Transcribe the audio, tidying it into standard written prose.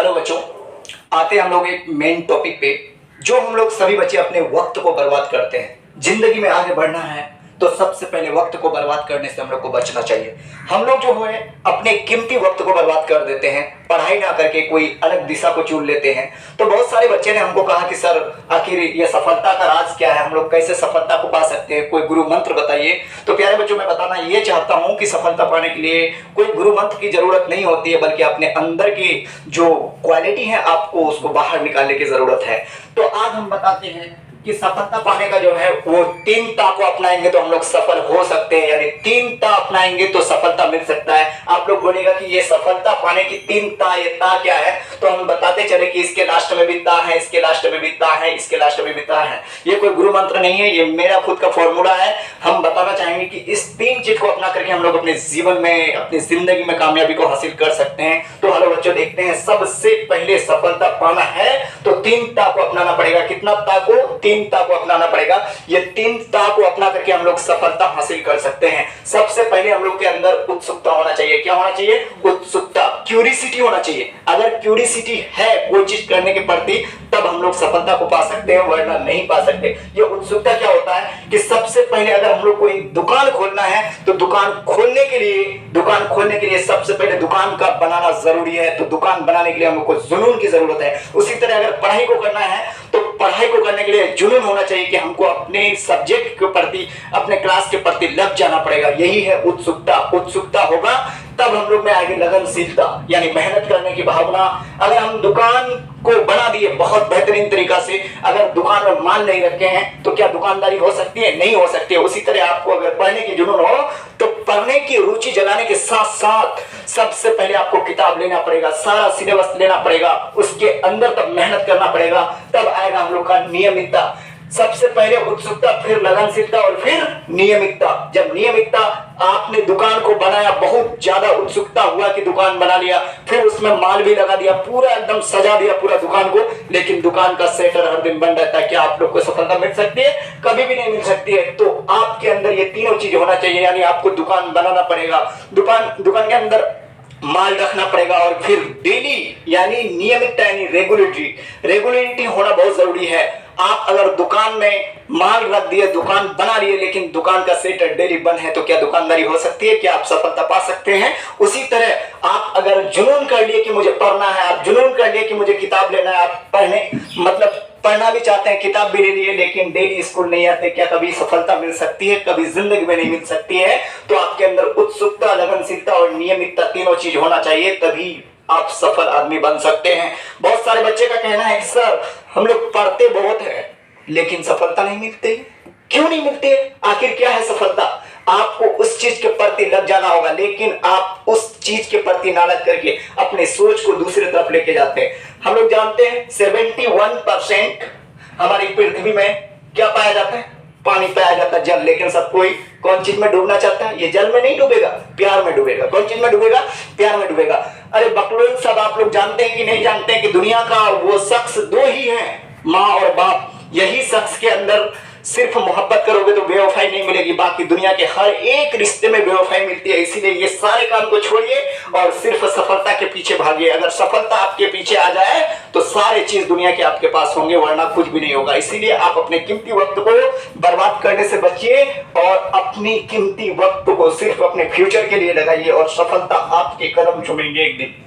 Hello बच्चों, आते हम लोग एक मेन टॉपिक पे। जो हम लोग सभी बच्चे अपने वक्त को बर्बाद करते हैं। जिंदगी में आगे बढ़ना है तो सबसे पहले वक्त को बर्बाद करने से हम लोग को बचना चाहिए। हम लोग जो है अपने कीमती वक्त को बर्बाद कर देते हैं, पढ़ाई ना करके कोई अलग दिशा को चुन लेते हैं। तो बहुत सारे बच्चे ने हमको कहा कि सर आखिर ये सफलता का राज क्या है, हम लोग कैसे सफलता को पा सकते हैं, कोई गुरु मंत्र बताइए। तो प्यारे बच्चों, मैं बताना ये चाहता हूं कि सफलता पाने के लिए कोई गुरु मंत्र की जरूरत नहीं होती है, बल्कि अपने अंदर की जो क्वालिटी है आपको उसको बाहर निकालने की जरूरत है। तो आज हम बताते हैं कि सफलता पाने का जो है वो 3 ता को अपनाएंगे तो हम लोग सफल हो सकते हैं, यानी 3 ता अपनाएंगे तो सफलता मिल सकता है। आप लोग बोलेगा कि ये सफलता पाने की 3 ता, ये ता क्या है? तो हम बताते चले कि इसके लास्ट में भी ता है, इसके लास्ट में भी ता है, इसके लास्ट में भी ता है। ये कोई गुरु मंत्र नहीं है, ये मेरा खुद का फॉर्मूला है। हम बताना चाहेंगे कि इस 3 चीज को अपना करके हम लोग अपने जीवन में, अपनी जिंदगी में कामयाबी को हासिल कर सकते हैं। तो हेलो बच्चों, देखते हैं। सबसे पहले सफलता पाना है तो 3 ता को अपनाना पड़ेगा। कितना ता को? 3 ता को अपनाना पड़ेगा। ये 3 ता को अपना करके हम लोग सफलता हासिल कर सकते हैं। सबसे पहले हम लोग के अंदर उत्सुकता होना चाहिए। क्या होना चाहिए? उत्सुकता, क्यूरियोसिटी होना चाहिए। अगर क्यूरियोसिटी है कोई चीज करने के प्रति, तब हम लोग सफलता को पा सकते हैं, वरना नहीं पा सकते। ये उत्सुकता क्या होता है कि सबसे पहले अगर हम लोग कोई दुकान खोलना है तो दुकान खोलने के लिए सबसे पहले दुकान का बनाना जरूरी है। तो दुकान बनाने के लिए हमको जुनून की जरूरत है। उसी तरह अगर पढ़ाई को करना है तो पढ़ाई को करने के लिए जुनून होना चाहिए कि हमको अपने सब्जेक्ट के प्रति, अपने क्लास के प्रति लग जाना पड़ेगा। यही है उत्सुकता। उत्सुकता होगा तब हम लोग में आएगी लगनशीलता, यानी मेहनत करने की भावना। अगर हम दुकान को बना दिए बहुत बेहतरीन तरीका से, अगर दुकान में माल नहीं रखे हैं तो क्या दुकानदारी हो सकती है? नहीं हो सकती है। उसी तरह आपको अगर पढ़ने की जुनून हो तो पढ़ने की रुचि जगाने के साथ साथ सबसे पहले आपको किताब लेना पड़ेगा, सारा सिलेबस लेना पड़ेगा, उसके अंदर तब मेहनत करना पड़ेगा, तब आएगा हम लोग का नियमितता। सबसे पहले उत्सुकता, फिर लगनशीलता और फिर नियमितता। जब नियमितता, आपने दुकान को बनाया, बहुत ज्यादा उत्सुकता हुआ कि दुकान बना लिया, फिर उसमें माल भी लगा दिया, पूरा एकदम सजा दिया पूरा दुकान को, लेकिन दुकान का सेटर हर दिन बंद रहता है। क्या आप लोग को सफलता मिल सकती है? कभी भी नहीं मिल सकती है। तो आपके अंदर ये तीनों चीज होना चाहिए, यानी आपको दुकान बनाना पड़ेगा, दुकान के अंदर माल रखना पड़ेगा, और फिर डेली यानी नियमितता, यानी रेगुलरिटी होना बहुत जरूरी है। आप अगर दुकान में माल रख दिए, दुकान बना लिए, लेकिन दुकान का सेटर डेली बंद है, तो क्या दुकानदारी हो सकती है? क्या आप सफलता पा सकते हैं? उसी तरह आप अगर जुनून कर लिए कि मुझे पढ़ना है, आप जुनून कर लिए कि मुझे किताब लेना है, आप पढ़ना भी चाहते हैं, किताब भी ले लिए, लेकिन डेली स्कूल नहीं आते, क्या कभी सफलता मिल सकती है? कभी जिंदगी में नहीं मिल सकती है। तो आपके अंदर उत्सुकता, लगनशीलता और नियमितता, तीनों चीज होना चाहिए, तभी आप सफल आदमी बन सकते हैं। बहुत सारे बच्चे का कहना है कि सर हम लोग पढ़ते बहुत है लेकिन सफलता नहीं मिलती। क्यों नहीं मिलती है? आखिर क्या है सफलता? आपको उस चीज के प्रति लग जाना होगा, लेकिन आप उस चीज के प्रति ना लग करके अपने सोच को दूसरी तरफ लेके जाते हैं। हम लोग जानते हैं 71% हमारी पृथ्वी में क्या पाया जाता है? पानी पाया जाता है, जल। लेकिन सब कोई कौन चीज में डूबना चाहता है? ये जल में नहीं डूबेगा, प्यार में डूबेगा। कौन चीज में डूबेगा? प्यार में डूबेगा। अरे बकलोल, सब आप लोग जानते हैं कि नहीं जानते हैं कि दुनिया का वो शख्स 2 ही है, माँ और बाप। यही शख्स के अंदर सिर्फ मोहब्बत करोगे तो बेवफाई नहीं मिलेगी, बाकी दुनिया के हर एक रिश्ते में बेवफाई मिलती है। इसीलिए ये सारे काम को छोड़िए और सिर्फ सफलता के पीछे भागिए। अगर सफलता आपके पीछे आ जाए तो सारे चीज दुनिया के आपके पास होंगे, वरना कुछ भी नहीं होगा। इसीलिए आप अपने कीमती वक्त को बर्बाद करने से बचिए और अपनी कीमती वक्त को सिर्फ अपने फ्यूचर के लिए लगाइए, और सफलता आपके कदम चूमेंगे एक दिन।